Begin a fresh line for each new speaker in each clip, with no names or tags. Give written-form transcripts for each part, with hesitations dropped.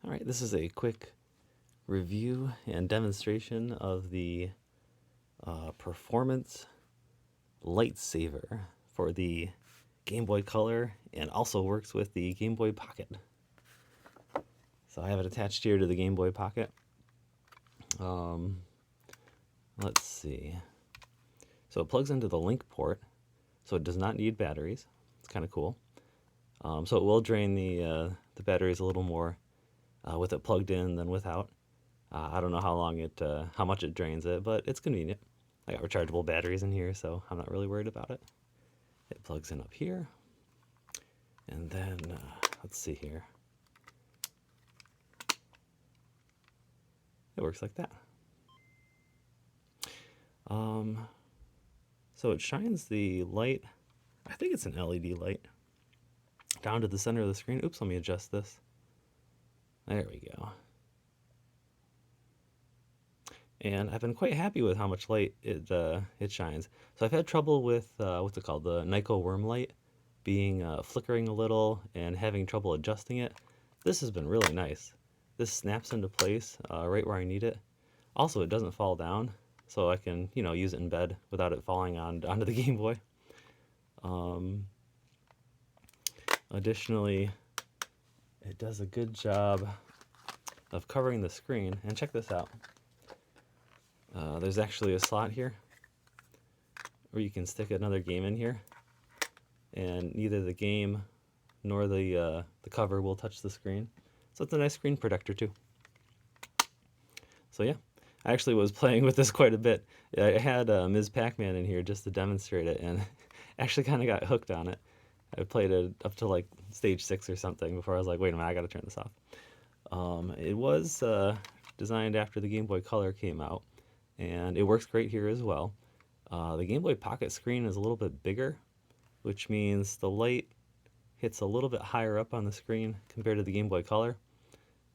All right, this is a quick review and demonstration of the Performance LightSaver for the Game Boy Color, and also works with the Game Boy Pocket. So I have it attached here to the Game Boy Pocket. Let's see. So it plugs into the link port, so it does not need batteries. It's kind of cool. So it will drain the batteries a little more with it plugged in than without. I don't know how much it drains it, but it's convenient. I got rechargeable batteries in here, so I'm not really worried about it. It plugs in up here, and then let's see here. It works like that. So it shines the light, I think it's an LED light, down to the center of the screen. Oops, let me adjust this. There we go. And I've been quite happy with how much light it shines. So I've had trouble with what's it called, the Nyko worm light, being flickering a little and having trouble adjusting it. This has been really nice. This snaps into place right where I need it. Also, it doesn't fall down, so I can use it in bed without it falling onto the Game Boy. Additionally, it does a good job of covering the screen. And check this out. There's actually a slot here where you can stick another game in here, and neither the game nor the cover will touch the screen. So it's a nice screen protector too. So yeah, I actually was playing with this quite a bit. I had Ms. Pac-Man in here just to demonstrate it, and actually kind of got hooked on it. I played it up to like stage 6 or something before I was like, wait a minute, I gotta turn this off. It was designed after the Game Boy Color came out, and it works great here as well. The Game Boy Pocket screen is a little bit bigger, which means the light hits a little bit higher up on the screen compared to the Game Boy Color,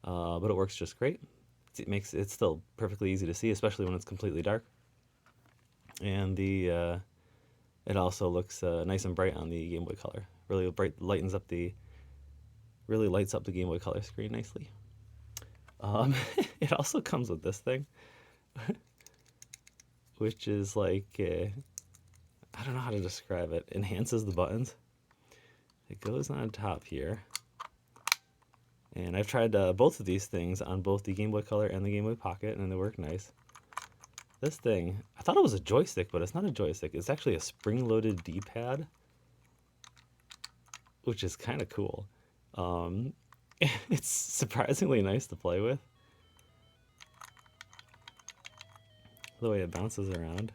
but it works just great. It's still perfectly easy to see, especially when it's completely dark. And it also looks nice and bright on the Game Boy Color. Really bright, really lights up the Game Boy Color screen nicely. It also comes with this thing, which is like, I don't know how to describe it. Enhances the buttons. It goes on top here. And I've tried both of these things on both the Game Boy Color and the Game Boy Pocket, and they work nice. This thing, I thought it was a joystick, but it's not a joystick. It's actually a spring-loaded D-pad, which is kind of cool. It's surprisingly nice to play with. The way it bounces around.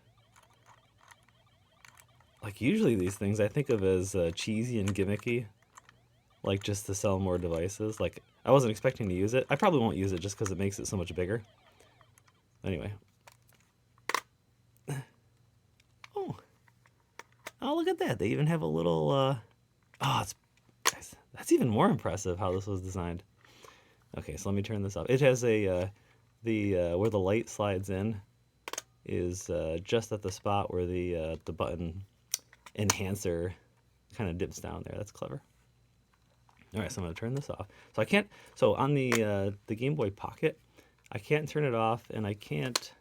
Like, usually these things I think of as cheesy and gimmicky, like just to sell more devices. Like, I wasn't expecting to use it. I probably won't use it just because it makes it so much bigger. Anyway. Oh, look at that. They even have a little, that's even more impressive how this was designed. Okay, so let me turn this off. It has where the light slides in is just at the spot where the button enhancer kind of dips down there. That's clever. All right, so I'm gonna turn this off. So on the Game Boy Pocket, I can't turn it off, and I can't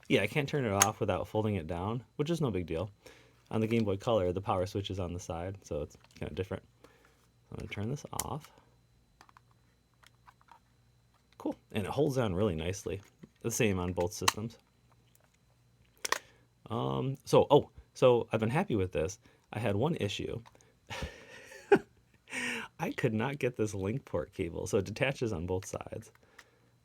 turn it off without folding it down, which is no big deal. On the Game Boy Color, the power switch is on the side, so it's kind of different. I'm gonna turn this off. Cool, and it holds on really nicely. The same on both systems. So I've been happy with this. I had one issue. I could not get this link port cable, so it detaches on both sides.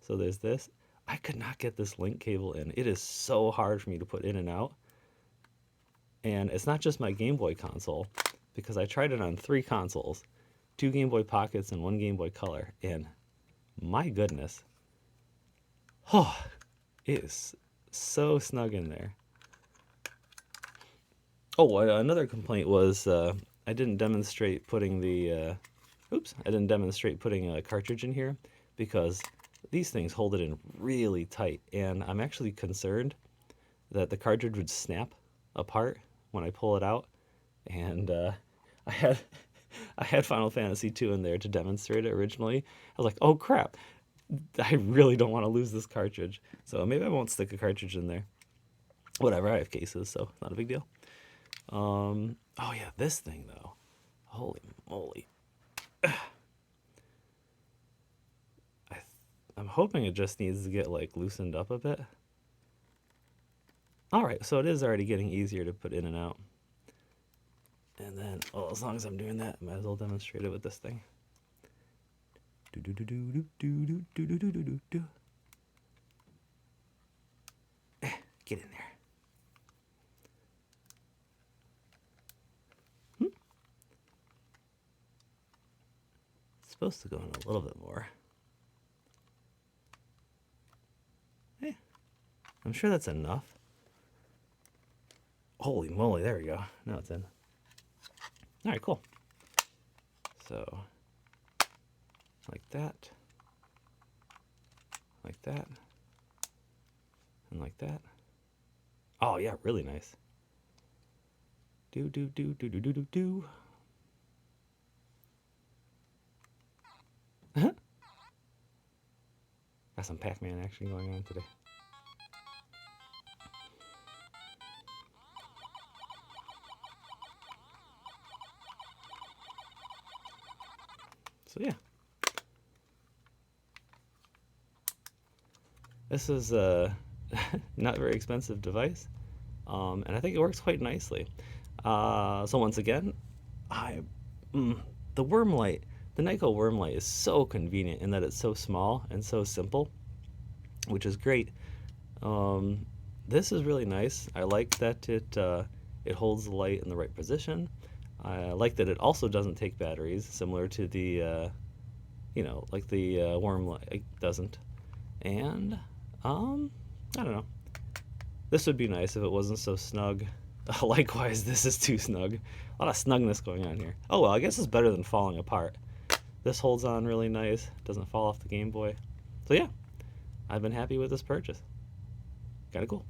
So there's this. I could not get this link cable in. It is so hard for me to put in and out. And it's not just my Game Boy console, because I tried it on 3 consoles, 2 Game Boy Pockets and 1 Game Boy Color, and my goodness, it is so snug in there. Oh, another complaint was I didn't demonstrate putting a cartridge in here, because these things hold it in really tight, and I'm actually concerned that the cartridge would snap apart when I pull it out. And I had Final Fantasy II in there to demonstrate it originally. I was like, oh crap, I really don't want to lose this cartridge. So maybe I won't stick a cartridge in there. Whatever, I have cases, so not a big deal. Oh yeah, this thing though. Holy moly. I'm hoping it just needs to get like loosened up a bit. All right, so it is already getting easier to put in and out. And then, well, as long as I'm doing that, I might as well demonstrate it with this thing. Get in there. It's supposed to go in a little bit more. Hey, I'm sure that's enough. Holy moly, there we go. Now it's in. All right, cool. So, like that, and like that. Oh yeah, really nice. Do do do do do do do do. Got some Pac-Man action going on today. So yeah, this is a not very expensive device, and I think it works quite nicely. So once again, the worm light, the Nyko worm light is so convenient in that it's so small and so simple, which is great. This is really nice. I like that it holds the light in the right position. I like that it also doesn't take batteries, similar to the like the worm light doesn't. And I don't know. This would be nice if it wasn't so snug. Likewise, this is too snug. A lot of snugness going on here. Oh well, I guess it's better than falling apart. This holds on really nice. Doesn't fall off the Game Boy. So yeah, I've been happy with this purchase. Kinda cool.